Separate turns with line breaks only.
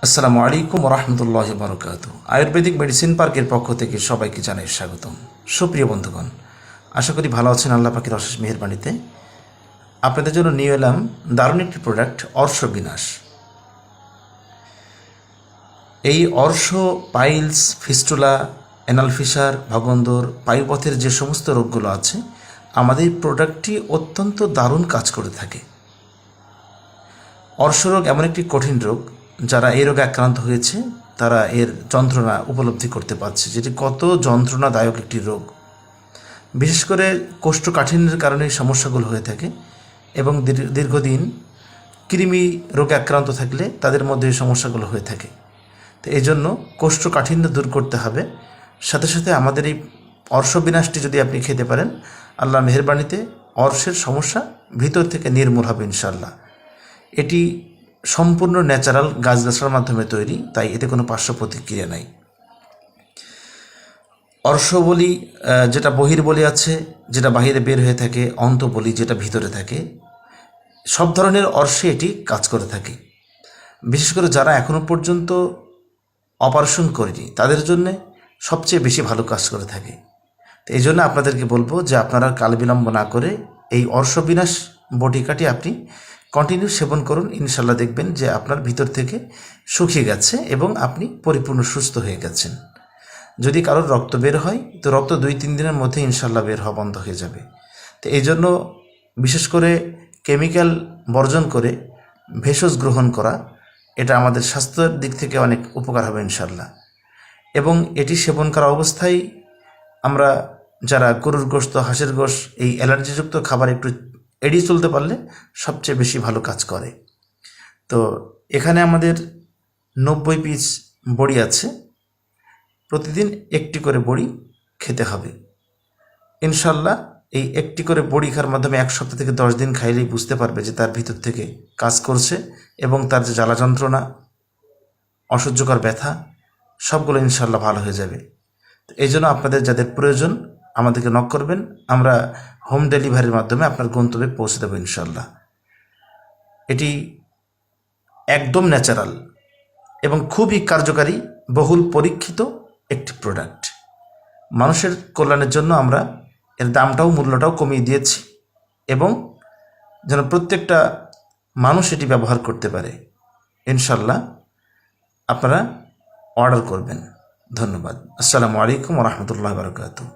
আসসালামু আলাইকুম রহমতুল্লাহ বরকাত। আয়ুর্বেদিক মেডিসিন পার্কের পক্ষ থেকে সবাইকে জানাই স্বাগতম। সুপ্রিয় বন্ধুগণ, আশা করি ভালো আছেন আল্লাহ পাকের অশেষ মেহেরবানিতে। আপনাদের জন্য নিয়ে এলাম দারুণ একটি প্রোডাক্ট, অর্শ বিনাশ। এই অর্শ, পাইলস, ফিস্টুলা, অ্যানাল ফিসার, ভগন্দর, পায়ুপথের যে সমস্ত রোগগুলো আছে, আমাদের প্রোডাক্টটি অত্যন্ত দারুণ কাজ করে থাকে। অর্শরোগ এমন একটি কঠিন রোগ, যারা এই রোগে আক্রান্ত হয়েছে তারা এর যন্ত্রণা উপলব্ধি করতে পারছে, যেটি কত যন্ত্রণাদায়ক একটি রোগ। বিশেষ করে কোষ্ঠকাঠিন্যের কারণে এই সমস্যাগুলো হয়ে থাকে এবং দীর্ঘদিন কৃমি রোগে আক্রান্ত থাকলে তাদের মধ্যে এই সমস্যাগুলো হয়ে থাকে। তো এই জন্য কোষ্ঠকাঠিন্য দূর করতে হবে। সাথে সাথে আমাদের এই অর্শবিনাশটি যদি আপনি খেতে পারেন, আল্লাহ মেহেরবানিতে অর্শের সমস্যা ভিতর থেকে নির্মূল হবে ইনশাল্লাহ। এটি সম্পূর্ণ ন্যাচারাল গাছগাছার মাধ্যমে তৈরি, তাই এতে কোনো পার্শ্ব প্রতিক্রিয়া নাই। অর্শ বলি যেটা বহির্বলি আছে, যেটা বাহিরে বের হয়ে থাকে, অন্ত বলি যেটা ভিতরে থাকে, সব ধরনের অর্শে এটি কাজ করে থাকে। বিশেষ করে যারা এখনও পর্যন্ত অপারেশন করেনি তাদের জন্যে সবচেয়ে বেশি ভালো কাজ করে থাকে। তো এই জন্য আপনাদেরকে বলবো যে আপনারা কাল বিলম্ব না করে এই অর্শবিনাশ বটিকাটি আপনি কন্টিনিউ সেবন করুন। ইনশাল্লাহ দেখবেন যে আপনার ভিতর থেকে শুকিয়ে গেছে এবং আপনি পরিপূর্ণ সুস্থ হয়ে গেছেন। যদি কারোর রক্ত বের হয় তো রক্ত 2-3 দিনের মধ্যে ইনশাল্লাহ বের হওয়া বন্ধ হয়ে যাবে। তো এই জন্য বিশেষ করে কেমিক্যাল বর্জন করে ভেষজ গ্রহণ করা, এটা আমাদের স্বাস্থ্যের দিক থেকে অনেক উপকার হবে ইনশাল্লাহ। এবং এটি সেবন করা অবস্থায় আমরা যারা গরুর গোশত, হাঁসের গোশত, এই অ্যালার্জিযুক্ত খাবার একটু এড়িয়ে চলতে পারলে সবচেয়ে বেশি ভালো কাজ করে। তো এখানে আমাদের 90 পিস বড়ি আছে। প্রতিদিন একটি করে বড়ি খেতে হবে ইনশাল্লাহ। এই একটি করে বড়ি খাওয়ার মাধ্যমে 1 সপ্তাহ থেকে 10 দিন খাইলেই বুঝতে পারবে যে তার ভিতর থেকে কাজ করছে এবং তার যে জ্বালা যন্ত্রণা, অসহ্যকর ব্যথা, সবগুলো ইনশাল্লাহ ভালো হয়ে যাবে। এই জন্য আপনাদের যাদের প্রয়োজন আমাদেরকে নক করবেন, আমরা হোম ডেলিভারির মাধ্যমে আপনার গন্তব্যে পৌঁছে দেবো ইনশাল্লাহ। এটি একদম ন্যাচারাল এবং খুবই কার্যকারী, বহুল পরীক্ষিত একটি প্রোডাক্ট। মানুষের কল্যাণের জন্য আমরা এর দামটাও, মূল্যটাও কমিয়ে দিয়েছি এবং যেন প্রত্যেকটা মানুষ এটি ব্যবহার করতে পারে। ইনশাল্লাহ আপনারা অর্ডার করবেন। ধন্যবাদ। আসসালামু আলাইকুম রহমতুল্লাহ বরকাতুহু।